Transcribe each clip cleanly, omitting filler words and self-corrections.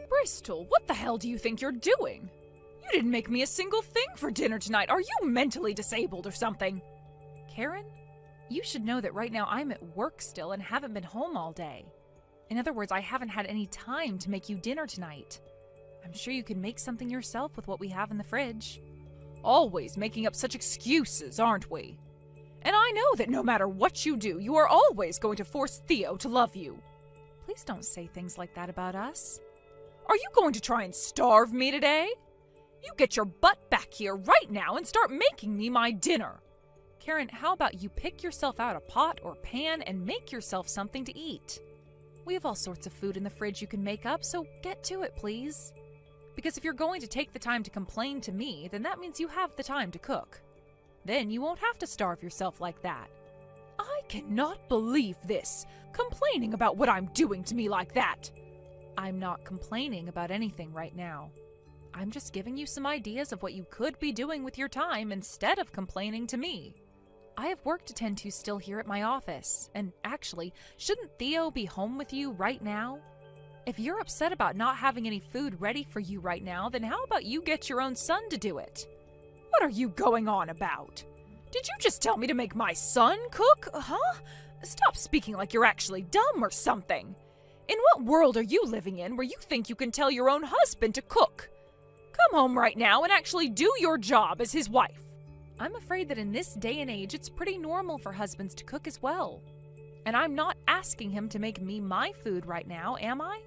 Bristol, what the hell do you think you're doing? You didn't make me a single thing for dinner tonight. Are you mentally disabled or something? Karen, you should know that right now I'm at work still and haven't been home all day. In other words, I haven't had any time to make you dinner tonight. I'm sure you can make something yourself with what we have in the fridge. Always making up such excuses, aren't we? And I know that no matter what you do, you are always going to force Theo to love you. Please don't say things like that about us. Are you going to try and starve me today? You get your butt back here right now and start making me my dinner. Karen, how about you pick yourself out a pot or pan and make yourself something to eat? We have all sorts of food in the fridge you can make up, so get to it, please. Because if you're going to take the time to complain to me, then that means you have the time to cook. Then you won't have to starve yourself like that. I cannot believe this, complaining about what I'm doing to me like that. I'm not complaining about anything right now. I'm just giving you some ideas of what you could be doing with your time instead of complaining to me. I have work to tend to still here at my office, and actually, shouldn't Theo be home with you right now? If you're upset about not having any food ready for you right now, then how about you get your own son to do it? What are you going on about? Did you just tell me to make my son cook? Huh? Stop speaking like you're actually dumb or something. In what world are you living in where you think you can tell your own husband to cook? Come home right now and actually do your job as his wife. I'm afraid that in this day and age, it's pretty normal for husbands to cook as well. And I'm not asking him to make me my food right now, am I?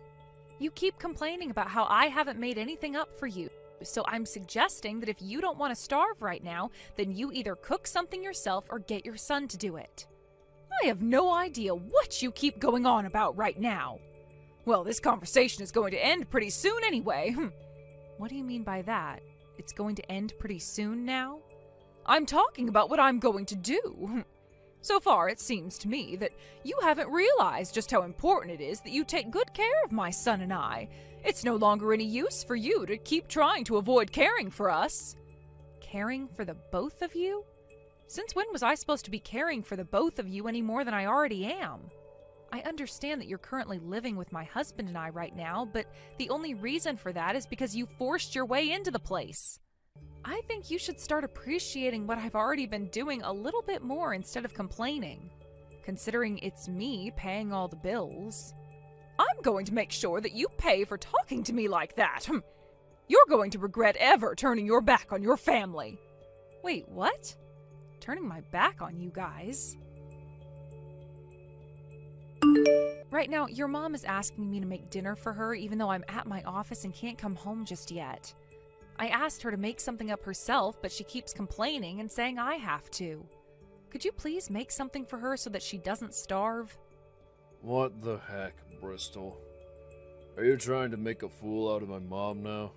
You keep complaining about how I haven't made anything up for you. So I'm suggesting that if you don't want to starve right now, then you either cook something yourself or get your son to do it. I have no idea what you keep going on about right now. Well, this conversation is going to end pretty soon anyway. What do you mean by that? It's going to end pretty soon now? I'm talking about what I'm going to do. So far, it seems to me that you haven't realized just how important it is that you take good care of my son and I. It's no longer any use for you to keep trying to avoid caring for us. Caring for the both of you? Since when was I supposed to be caring for the both of you any more than I already am? I understand that you're currently living with my husband and I right now, but the only reason for that is because you forced your way into the place. I think you should start appreciating what I've already been doing a little bit more instead of complaining, considering it's me paying all the bills. I'm going to make sure that you pay for talking to me like that. You're going to regret ever turning your back on your family. Wait, what? Turning my back on you guys? Right now, your mom is asking me to make dinner for her even though I'm at my office and can't come home just yet. I asked her to make something up herself, but she keeps complaining and saying I have to. Could you please make something for her so that she doesn't starve? What the heck, Bristol? Are you trying to make a fool out of my mom now?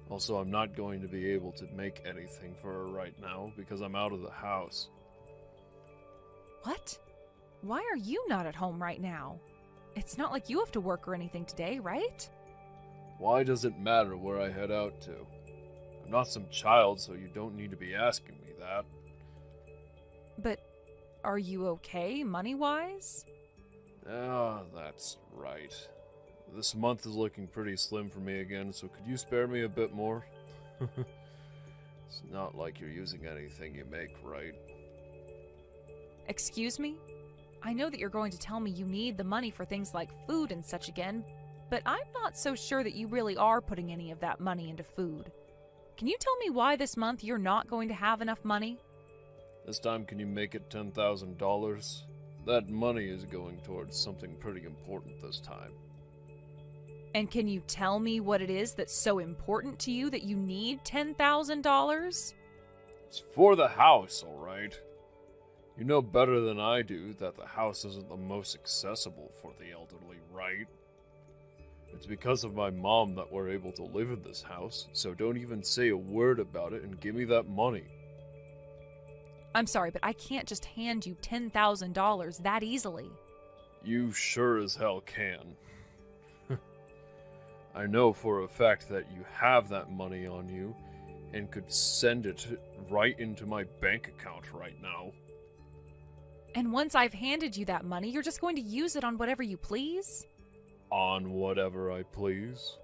Also, I'm not going to be able to make anything for her right now because I'm out of the house. What? Why are you not at home right now? It's not like you have to work or anything today, right? Why does it matter where I head out to? I'm not some child, so you don't need to be asking me that. But are you okay, money-wise? Ah, that's right. This month is looking pretty slim for me again, so could you spare me a bit more? It's not like you're using anything you make, right? Excuse me? I know that you're going to tell me you need the money for things like food and such again, but I'm not so sure that you really are putting any of that money into food. Can you tell me why this month you're not going to have enough money? This time, can you make it $10,000? That money is going towards something pretty important this time. And can you tell me what it is that's so important to you that you need $10,000? It's for the house, alright? You know better than I do that the house isn't the most accessible for the elderly, right? It's because of my mom that we're able to live in this house, so don't even say a word about it and give me that money. I'm sorry, but I can't just hand you $10,000 that easily. You sure as hell can. I know for a fact that you have that money on you and could send it right into my bank account right now. And once I've handed you that money, you're just going to use it on whatever you please? on whatever I please.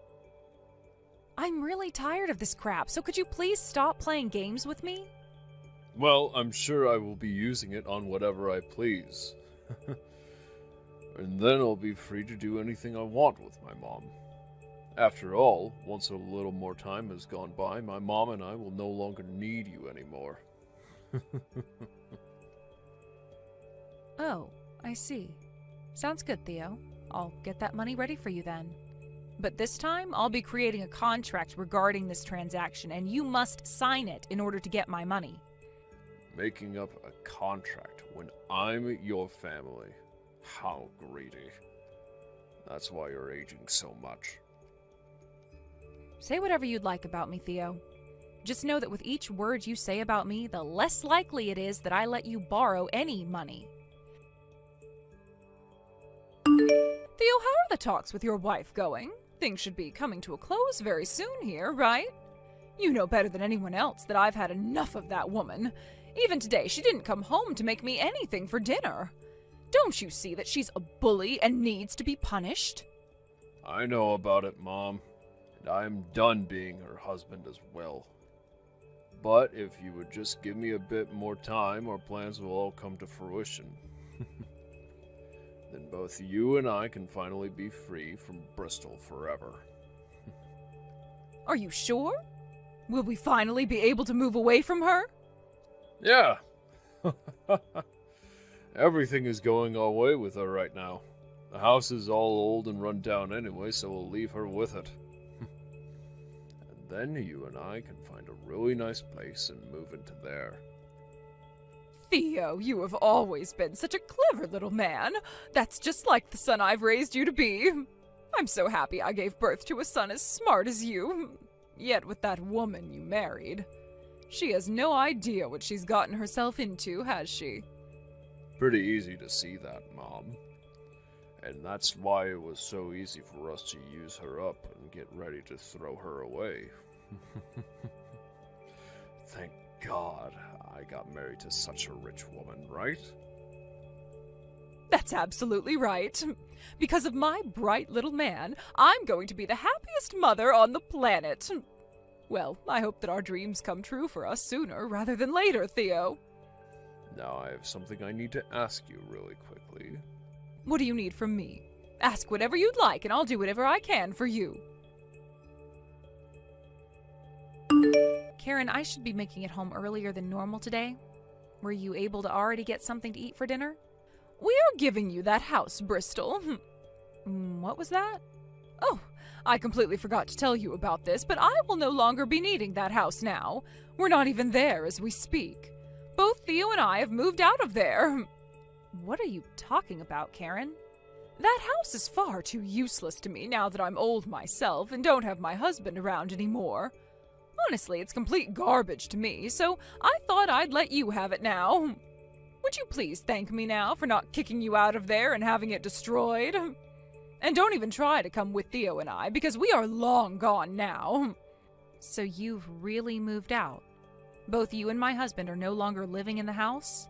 I'm really tired of this crap, so could you please stop playing games with me? Well, I'm sure I will be using it on whatever I please. And then I'll be free to do anything I want with my mom. After all, once a little more time has gone by, my mom and I will no longer need you anymore. Oh, I see. Sounds good, Theo. I'll get that money ready for you then. But this time, I'll be creating a contract regarding this transaction, and you must sign it in order to get my money. Making up a contract when I'm your family. How greedy. That's why you're aging so much. Say whatever you'd like about me, Theo. Just know that with each word you say about me, the less likely it is that I let you borrow any money. Theo, how are the talks with your wife going? Things should be coming to a close very soon here, right? You know better than anyone else that I've had enough of that woman. Even today, she didn't come home to make me anything for dinner. Don't you see that she's a bully and needs to be punished? I know about it, Mom, and I'm done being her husband as well. But if you would just give me a bit more time, our plans will all come to fruition. Then both you and I can finally be free from Bristol forever. Are you sure? Will we finally be able to move away from her? Yeah. Everything is going our way with her right now. The house is all old and run down anyway, so we'll leave her with it. And then you and I can find a really nice place and move into there. Theo, you have always been such a clever little man. That's just like the son I've raised you to be. I'm so happy I gave birth to a son as smart as you. Yet with that woman you married, she has no idea what she's gotten herself into, has she? Pretty easy to see that, Mom. And that's why it was so easy for us to use her up and get ready to throw her away. Thank God I got married to such a rich woman, right? That's absolutely right. Because of my bright little man, I'm going to be the happiest mother on the planet. Well, I hope that our dreams come true for us sooner rather than later, Theo. Now I have something I need to ask you really quickly. What do you need from me? Ask whatever you'd like, and I'll do whatever I can for you. Karen, I should be making it home earlier than normal today. Were you able to already get something to eat for dinner? We are giving you that house, Bristol. What was that? Oh, I completely forgot to tell you about this, but I will no longer be needing that house now. We're not even there as we speak. Both Theo and I have moved out of there. What are you talking about, Karen? That house is far too useless to me now that I'm old myself and don't have my husband around anymore. Honestly, it's complete garbage to me, so I thought I'd let you have it now. Would you please thank me now for not kicking you out of there and having it destroyed? And don't even try to come with Theo and I, because we are long gone now. So you've really moved out? Both you and my husband are no longer living in the house?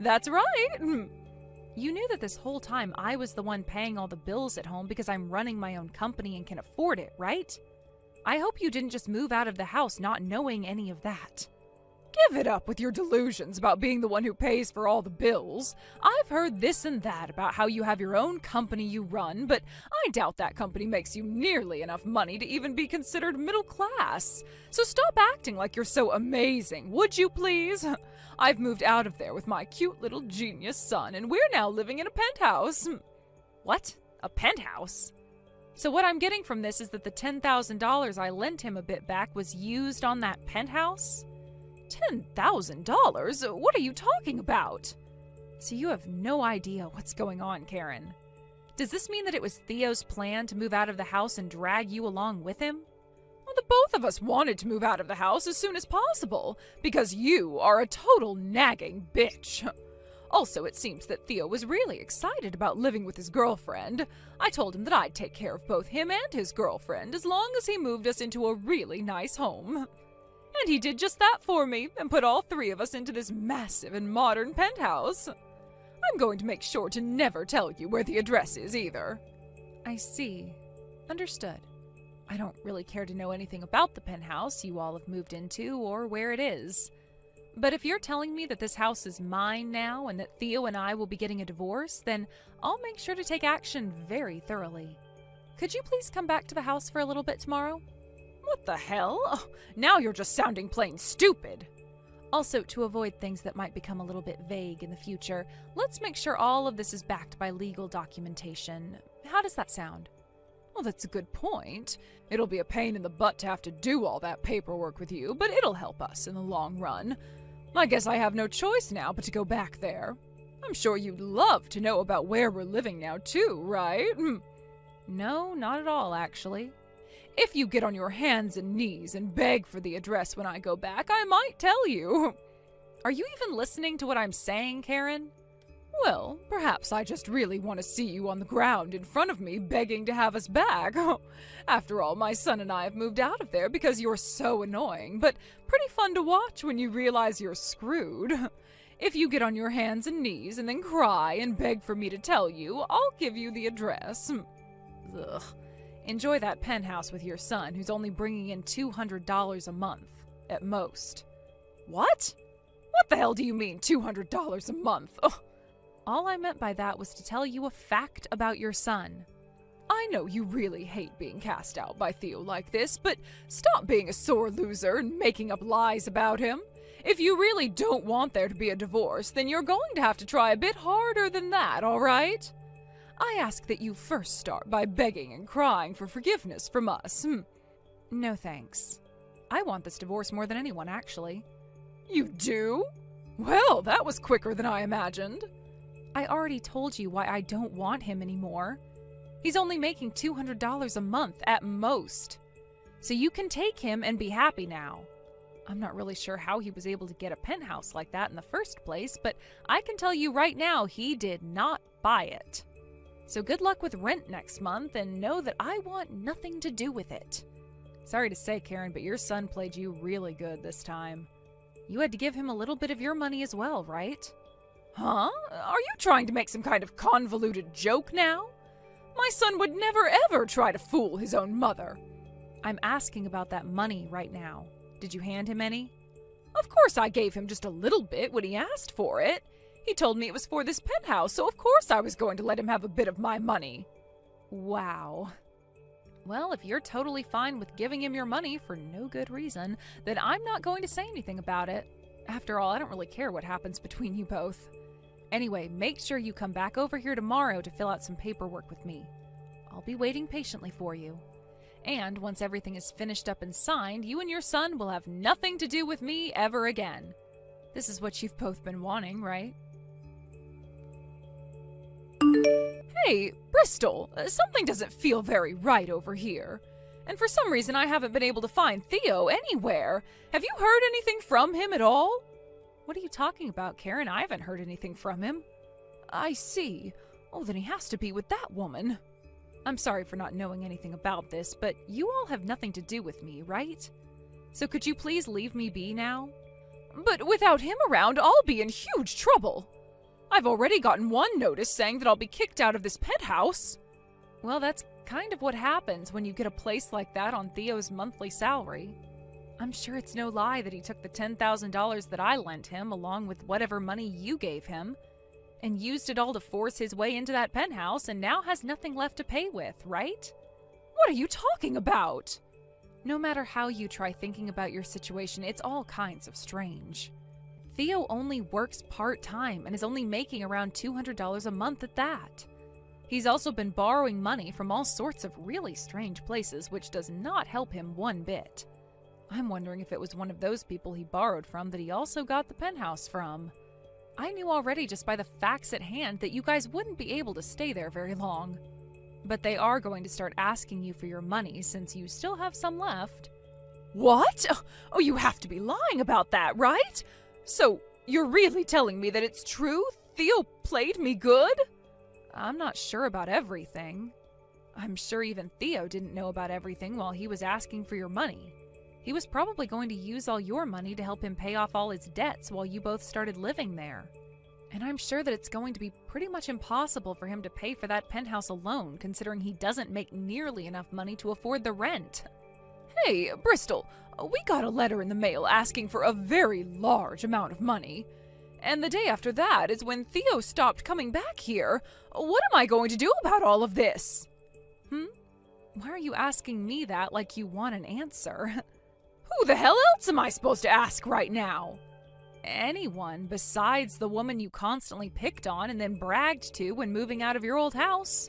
That's right! You knew that this whole time I was the one paying all the bills at home because I'm running my own company and can afford it, right? I hope you didn't just move out of the house not knowing any of that. Give it up with your delusions about being the one who pays for all the bills. I've heard this and that about how you have your own company you run, but I doubt that company makes you nearly enough money to even be considered middle class. So stop acting like you're so amazing, would you please? I've moved out of there with my cute little genius son, and we're now living in a penthouse. What? A penthouse? So what I'm getting from this is that the $10,000 I lent him a bit back was used on that penthouse? $10,000? What are you talking about? So you have no idea what's going on, Karen. Does this mean that it was Theo's plan to move out of the house and drag you along with him? Well, the both of us wanted to move out of the house as soon as possible, because you are a total nagging bitch. Also, it seems that Theo was really excited about living with his girlfriend. I told him that I'd take care of both him and his girlfriend as long as he moved us into a really nice home. And he did just that for me and put all three of us into this massive and modern penthouse. I'm going to make sure to never tell you where the address is either. I see. Understood. I don't really care to know anything about the penthouse you all have moved into or where it is. But if you're telling me that this house is mine now and that Theo and I will be getting a divorce, then I'll make sure to take action very thoroughly. Could you please come back to the house for a little bit tomorrow? What the hell? Oh, now you're just sounding plain stupid. Also, to avoid things that might become a little bit vague in the future, let's make sure all of this is backed by legal documentation. How does that sound? Well, that's a good point. It'll be a pain in the butt to have to do all that paperwork with you, but it'll help us in the long run. I guess I have no choice now but to go back there. I'm sure you'd love to know about where we're living now, too, right? No, not at all, actually. If you get on your hands and knees and beg for the address when I go back, I might tell you. Are you even listening to what I'm saying, Karen? Well, perhaps I just really want to see you on the ground in front of me begging to have us back. After all, my son and I have moved out of there because you're so annoying, but pretty fun to watch when you realize you're screwed. If you get on your hands and knees and then cry and beg for me to tell you, I'll give you the address. Ugh. Enjoy that penthouse with your son, who's only bringing in $200 a month, at most. What? What the hell do you mean, $200 a month? Ugh. All I meant by that was to tell you a fact about your son. I know you really hate being cast out by Theo like this, but stop being a sore loser and making up lies about him. If you really don't want there to be a divorce, then you're going to have to try a bit harder than that, all right? I ask that you first start by begging and crying for forgiveness from us. No thanks. I want this divorce more than anyone, actually. You do? Well, that was quicker than I imagined. I already told you why I don't want him anymore. He's only making $200 a month at most. So you can take him and be happy now. I'm not really sure how he was able to get a penthouse like that in the first place, but I can tell you right now he did not buy it. So good luck with rent next month, and know that I want nothing to do with it. Sorry to say, Karen, but your son played you really good this time. You had to give him a little bit of your money as well, right? Huh? Are you trying to make some kind of convoluted joke now? My son would never ever try to fool his own mother. I'm asking about that money right now. Did you hand him any? Of course I gave him just a little bit when he asked for it. He told me it was for this penthouse, so of course I was going to let him have a bit of my money. Wow. Well, if you're totally fine with giving him your money for no good reason, then I'm not going to say anything about it. After all, I don't really care what happens between you both. Anyway, make sure you come back over here tomorrow to fill out some paperwork with me. I'll be waiting patiently for you. And once everything is finished up and signed, you and your son will have nothing to do with me ever again. This is what you've both been wanting, right? Hey, Bristol, something doesn't feel very right over here. And for some reason I haven't been able to find Theo anywhere. Have you heard anything from him at all? What are you talking about, Karen? I haven't heard anything from him. I see. Oh, then he has to be with that woman. I'm sorry for not knowing anything about this, but you all have nothing to do with me, right? So could you please leave me be now? But without him around, I'll be in huge trouble. I've already gotten one notice saying that I'll be kicked out of this penthouse. Well, that's kind of what happens when you get a place like that on Theo's monthly salary. I'm sure it's no lie that he took the $10,000 that I lent him, along with whatever money you gave him, and used it all to force his way into that penthouse and now has nothing left to pay with, right? What are you talking about? No matter how you try thinking about your situation, it's all kinds of strange. Theo only works part-time and is only making around $200 a month at that. He's also been borrowing money from all sorts of really strange places, which does not help him one bit. I'm wondering if it was one of those people he borrowed from that he also got the penthouse from. I knew already just by the facts at hand that you guys wouldn't be able to stay there very long. But they are going to start asking you for your money since you still have some left. What? Oh, you have to be lying about that, right? So, you're really telling me that it's true? Theo played me good? I'm not sure about everything. I'm sure even Theo didn't know about everything while he was asking for your money. He was probably going to use all your money to help him pay off all his debts while you both started living there. And I'm sure that it's going to be pretty much impossible for him to pay for that penthouse alone, considering he doesn't make nearly enough money to afford the rent. Hey, Bristol, we got a letter in the mail asking for a very large amount of money. And the day after that is when Theo stopped coming back here. What am I going to do about all of this? Why are you asking me that like you want an answer? Who the hell else am I supposed to ask right now? Anyone besides the woman you constantly picked on and then bragged to when moving out of your old house.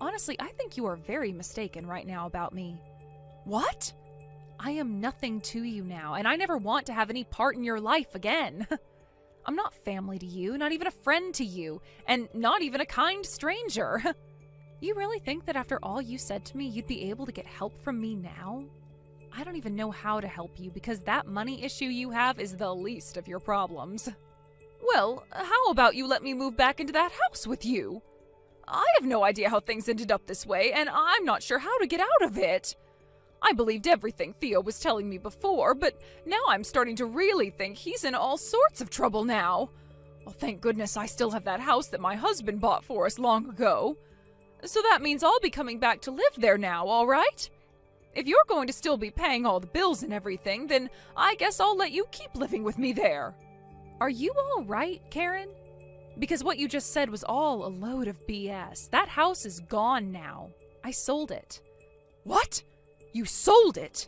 Honestly, I think you are very mistaken right now about me. What? I am nothing to you now, and I never want to have any part in your life again. I'm not family to you, not even a friend to you, and not even a kind stranger. You really think that after all you said to me, you'd be able to get help from me now? I don't even know how to help you because that money issue you have is the least of your problems. Well, how about you let me move back into that house with you? I have no idea how things ended up this way, and I'm not sure how to get out of it. I believed everything Theo was telling me before, but now I'm starting to really think he's in all sorts of trouble now. Well, thank goodness I still have that house that my husband bought for us long ago. So that means I'll be coming back to live there now, all right? If you're going to still be paying all the bills and everything, then I guess I'll let you keep living with me there. Are you all right, Karen? Because what you just said was all a load of BS. That house is gone now. I sold it. What? You sold it?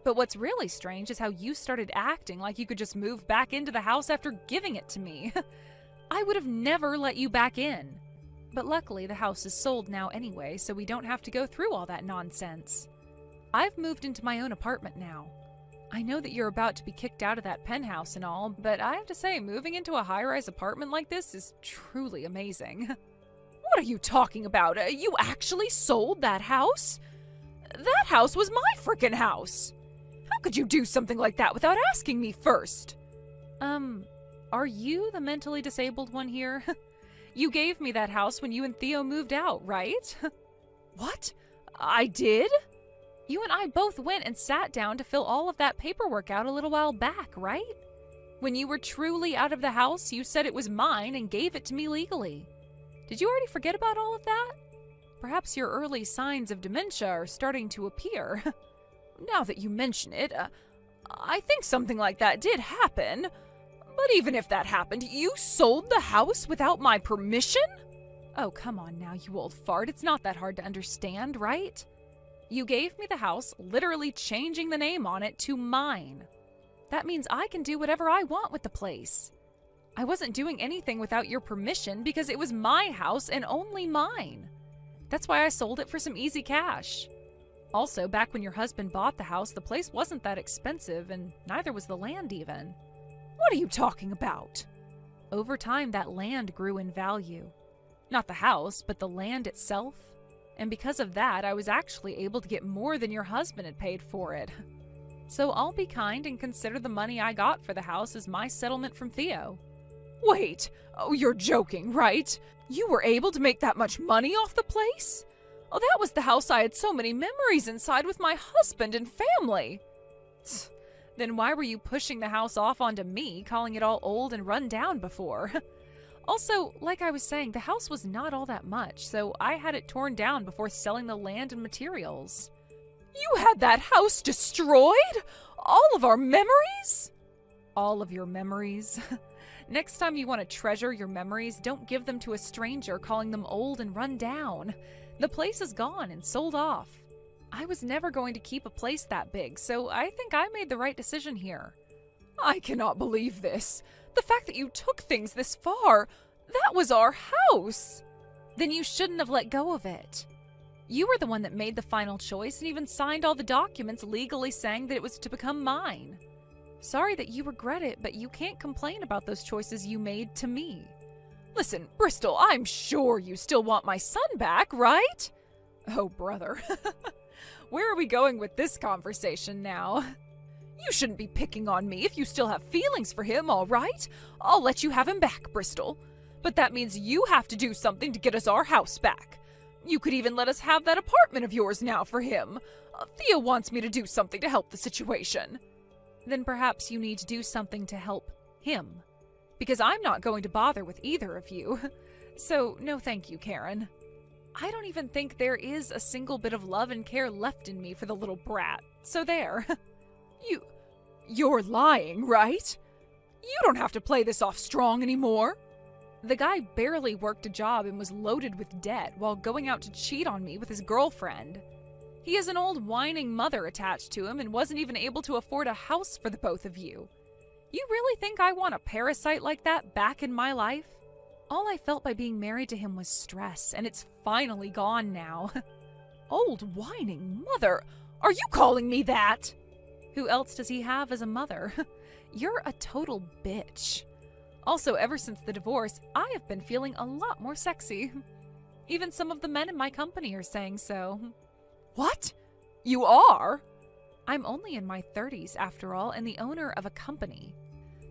But what's really strange is how you started acting like you could just move back into the house after giving it to me. I would have never let you back in. But luckily the house is sold now anyway, so we don't have to go through all that nonsense. I've moved into my own apartment now. I know that you're about to be kicked out of that penthouse and all, but I have to say, moving into a high-rise apartment like this is truly amazing. What are you talking about? You actually sold that house? That house was my frickin' house! How could you do something like that without asking me first? Are you the mentally disabled one here? You gave me that house when you and Theo moved out, right? What? I did? You and I both went and sat down to fill all of that paperwork out a little while back, right? When you were truly out of the house, you said it was mine and gave it to me legally. Did you already forget about all of that? Perhaps your early signs of dementia are starting to appear. Now that you mention it, I think something like that did happen. But even if that happened, you sold the house without my permission? Oh, come on now, you old fart. It's not that hard to understand, right? You gave me the house, literally changing the name on it to mine. That means I can do whatever I want with the place. I wasn't doing anything without your permission because it was my house and only mine. That's why I sold it for some easy cash. Also, back when your husband bought the house, the place wasn't that expensive, and neither was the land even. What are you talking about? Over time, that land grew in value. Not the house, but the land itself. And because of that, I was actually able to get more than your husband had paid for it. So I'll be kind and consider the money I got for the house as my settlement from Theo. Wait, oh, you're joking, right? You were able to make that much money off the place? Oh, that was the house I had so many memories inside with my husband and family. Then why were you pushing the house off onto me, calling it all old and run down before? Also, like I was saying, the house was not all that much, so I had it torn down before selling the land and materials. You had that house destroyed? All of our memories? All of your memories? Next time you want to treasure your memories, don't give them to a stranger calling them old and run down. The place is gone and sold off. I was never going to keep a place that big, so I think I made the right decision here. I cannot believe this. The fact that you took things this far, that was our house. Then you shouldn't have let go of it. You were the one that made the final choice and even signed all the documents legally saying that it was to become mine. Sorry that you regret it, but you can't complain about those choices you made to me. Listen, Bristol, I'm sure you still want my son back, right? Oh, brother. Where are we going with this conversation now? You shouldn't be picking on me if you still have feelings for him, all right? I'll let you have him back, Bristol. But that means you have to do something to get us our house back. You could even let us have that apartment of yours now for him. Theo wants me to do something to help the situation. Then perhaps you need to do something to help him. because I'm not going to bother with either of you. So, no thank you, Karen. I don't even think there is a single bit of love and care left in me for the little brat. So there. You're lying, right? You don't have to play this off strong anymore. The guy barely worked a job and was loaded with debt while going out to cheat on me with his girlfriend. He has an old whining mother attached to him and wasn't even able to afford a house for the both of you. You really think I want a parasite like that back in my life? All I felt by being married to him was stress, and it's finally gone now. Old whining mother? Are you calling me that? Who else does he have as a mother? You're a total bitch. Also, ever since the divorce, I have been feeling a lot more sexy. Even some of the men in my company are saying so. What? You are? I'm only in my 30s, after all, and the owner of a company.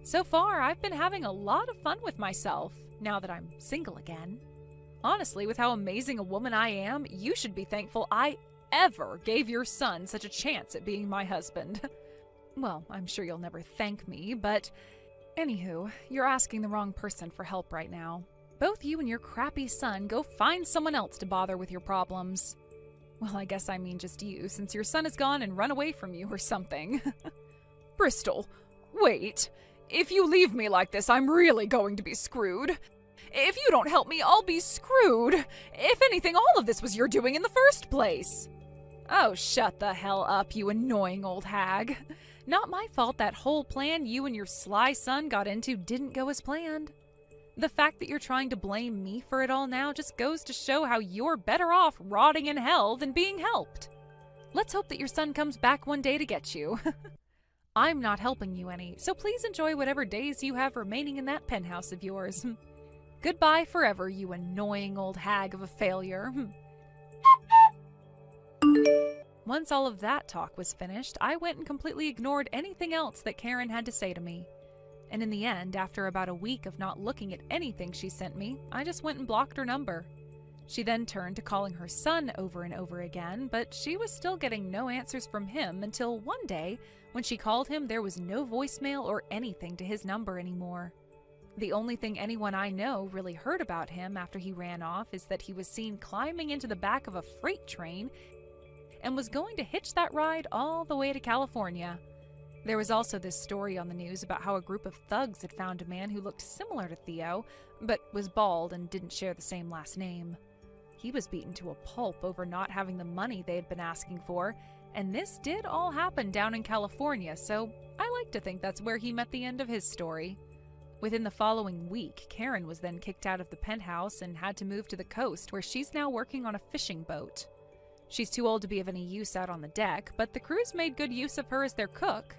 So far, I've been having a lot of fun with myself, now that I'm single again. Honestly, with how amazing a woman I am, you should be thankful I ever gave your son such a chance at being my husband. Well, I'm sure you'll never thank me, but anywho, you're asking the wrong person for help right now. Both you and your crappy son go find someone else to bother with your problems. Well, I guess I mean just you, since your son has gone and run away from you or something. Bristol, wait. If you leave me like this, I'm really going to be screwed. If you don't help me, I'll be screwed. If anything, all of this was your doing in the first place. Oh, shut the hell up, you annoying old hag. Not my fault that whole plan you and your sly son got into didn't go as planned. The fact that you're trying to blame me for it all now just goes to show how you're better off rotting in hell than being helped. Let's hope that your son comes back one day to get you. I'm not helping you any, so please enjoy whatever days you have remaining in that penthouse of yours. Goodbye forever, you annoying old hag of a failure. Once all of that talk was finished, I went and completely ignored anything else that Karen had to say to me. And in the end, after about a week of not looking at anything she sent me, I just went and blocked her number. She then turned to calling her son over and over again, but she was still getting no answers from him until one day, when she called him, there was no voicemail or anything to his number anymore. The only thing anyone I know really heard about him after he ran off is that he was seen climbing into the back of a freight train and was going to hitch that ride all the way to California. There was also this story on the news about how a group of thugs had found a man who looked similar to Theo, but was bald and didn't share the same last name. He was beaten to a pulp over not having the money they had been asking for, and this did all happen down in California, so I like to think that's where he met the end of his story. Within the following week, Karen was then kicked out of the penthouse and had to move to the coast, where she's now working on a fishing boat. She's too old to be of any use out on the deck, but the crews made good use of her as their cook,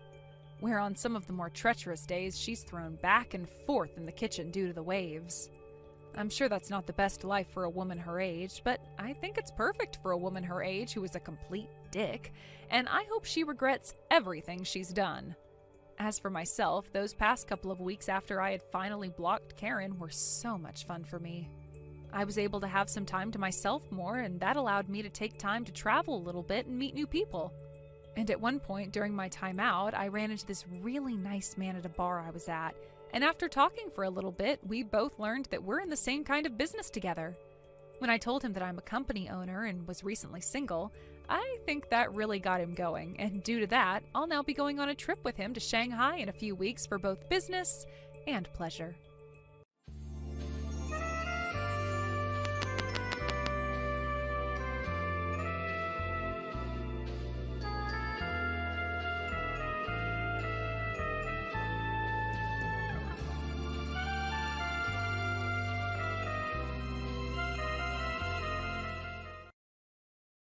where on some of the more treacherous days she's thrown back and forth in the kitchen due to the waves. I'm sure that's not the best life for a woman her age, but I think it's perfect for a woman her age who is a complete dick, and I hope she regrets everything she's done. As for myself, those past couple of weeks after I had finally blocked Karen were so much fun for me. I was able to have some time to myself more, and that allowed me to take time to travel a little bit and meet new people. And at one point during my time out, I ran into this really nice man at a bar I was at, and after talking for a little bit, we both learned that we're in the same kind of business together. When I told him that I'm a company owner and was recently single, I think that really got him going, and due to that, I'll now be going on a trip with him to Shanghai in a few weeks for both business and pleasure.